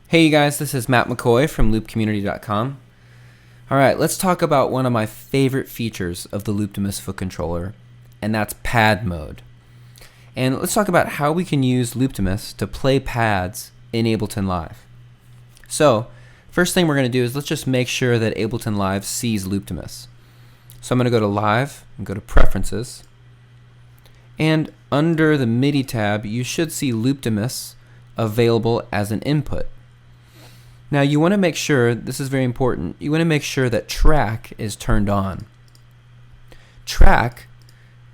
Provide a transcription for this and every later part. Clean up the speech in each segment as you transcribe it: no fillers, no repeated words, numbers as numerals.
Hey you guys, this is Matt McCoy from loopcommunity.com. Alright, let's talk about one of my favorite features of the Looptimus Foot Controller, and that's pad mode. And let's talk about how we can use Looptimus to play pads in Ableton Live. So, first thing we're going to do is let's just make sure that Ableton Live sees Looptimus. So I'm going to go to Live and go to Preferences. And under the MIDI tab, you should see Looptimus available as an input. Now you want to make sure, this is very important, you want to make sure that track is turned on. Track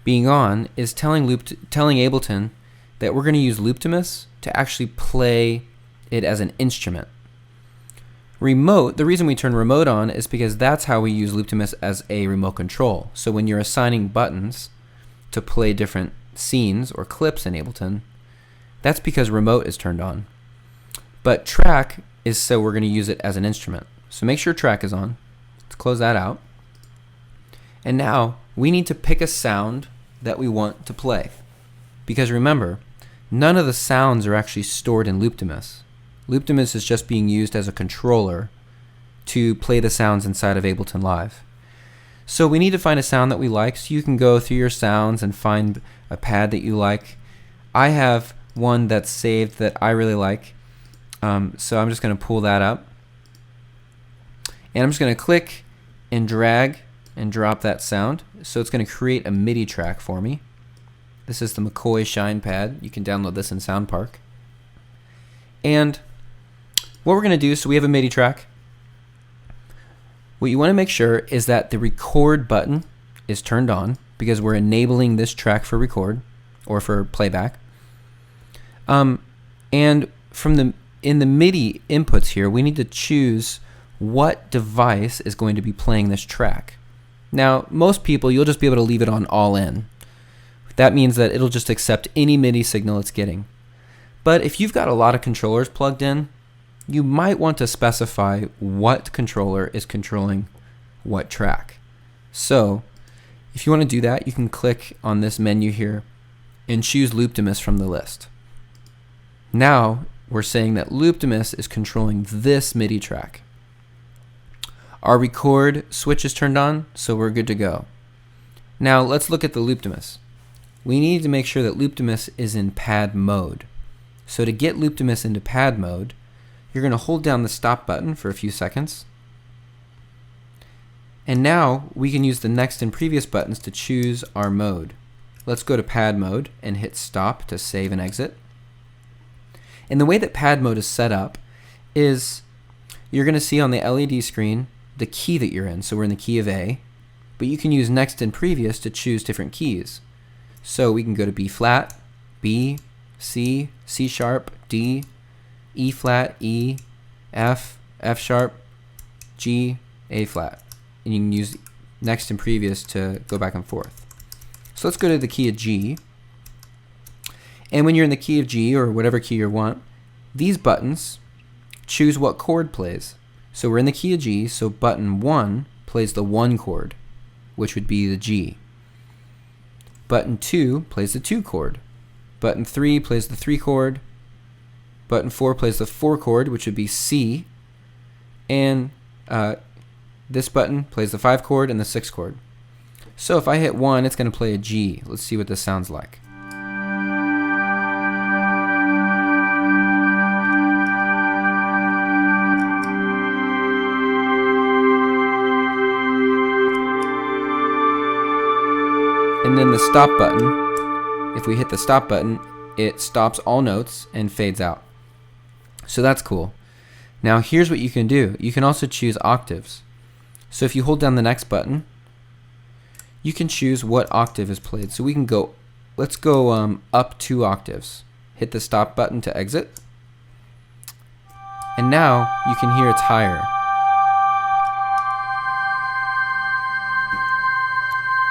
being on is telling Ableton that we're going to use Looptimus to actually play it as an instrument. Remote, the reason we turn remote on is because that's how we use Looptimus as a remote control. So when you're assigning buttons to play different scenes or clips in Ableton, that's because remote is turned on. But track is so we're going to use it as an instrument. So make sure track is on. Let's close that out. And now we need to pick a sound that we want to play. Because remember, none of the sounds are actually stored in Looptimus. Looptimus is just being used as a controller to play the sounds inside of Ableton Live. So we need to find a sound that we like. So you can go through your sounds and find a pad that you like. I have one that's saved that I really like. So I'm just going to pull that up. And I'm just going to click and drag and drop that sound. So it's going to create a MIDI track for me. This is the McCoy Shine pad. You can download this in SoundPark. And what we're going to do, so we have a MIDI track. What you want to make sure is that the record button is turned on because we're enabling this track for record or for playback. And in the MIDI inputs here, we need to choose what device is going to be playing this track. Now, most people, you'll just be able to leave it on all in. That means that it'll just accept any MIDI signal it's getting. But if you've got a lot of controllers plugged in, you might want to specify what controller is controlling what track. So, if you want to do that, you can click on this menu here and choose Looptimus from the list. Now, we're saying that Looptimus is controlling this MIDI track. Our record switch is turned on, so we're good to go. Now let's look at the Looptimus. We need to make sure that Looptimus is in pad mode. So to get Looptimus into pad mode, you're going to hold down the stop button for a few seconds. And now we can use the next and previous buttons to choose our mode. Let's go to pad mode and hit stop to save and exit. And the way that pad mode is set up is you're going to see on the LED screen the key that you're in. So we're in the key of A, but you can use next and previous to choose different keys. So we can go to B flat, B, C, C sharp, D, E flat, E, F, F sharp, G, A flat. And you can use next and previous to go back and forth. So let's go to the key of G. And when you're in the key of G or whatever key you want, these buttons choose what chord plays. So we're in the key of G, so button 1 plays the 1 chord, which would be the G. Button 2 plays the 2 chord. Button 3 plays the 3 chord. Button 4 plays the 4 chord, which would be C. And this button plays the 5 chord and the 6 chord. So if I hit 1, it's going to play a G. Let's see what this sounds like. And then the stop button, if we hit the stop button, it stops all notes and fades out. So that's cool. Now here's what you can do. You can also choose octaves. So if you hold down the next button, you can choose what octave is played. So we can go, let's go up 2 octaves. Hit the stop button to exit. And now you can hear it's higher.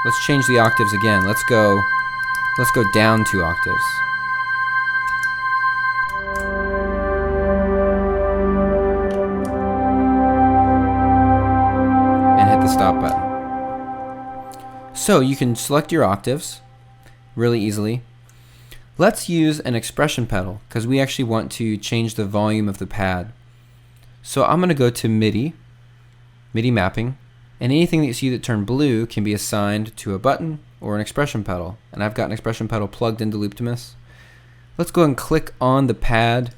Let's change the octaves again. Let's go down 2 octaves. And hit the stop button. So you can select your octaves really easily. Let's use an expression pedal because we actually want to change the volume of the pad. So I'm going to go to MIDI mapping, and anything that you see that turned blue can be assigned to a button or an expression pedal. And I've got an expression pedal plugged into Looptimus. Let's go and click on the pad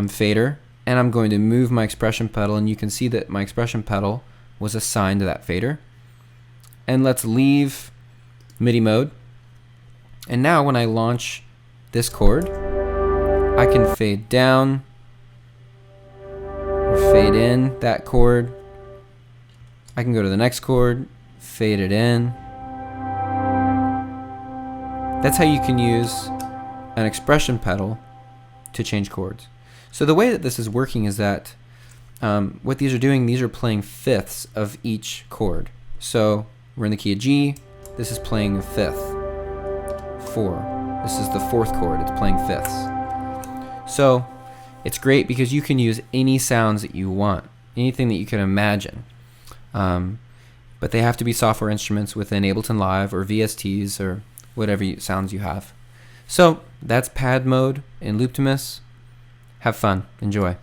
fader, and I'm going to move my expression pedal, and you can see that my expression pedal was assigned to that fader. And let's leave MIDI mode. And now when I launch this chord, I can fade down or fade in that chord. I can go to the next chord, fade it in. That's how you can use an expression pedal to change chords. So the way that this is working is that what these are doing, these are playing fifths of each chord. So we're in the key of G, this is playing a fifth. 4. This is the fourth chord, it's playing fifths. So it's great because you can use any sounds that you want, anything that you can imagine. But they have to be software instruments within Ableton Live or VSTs or whatever sounds you have. So that's pad mode in Looptimus. Have fun. Enjoy.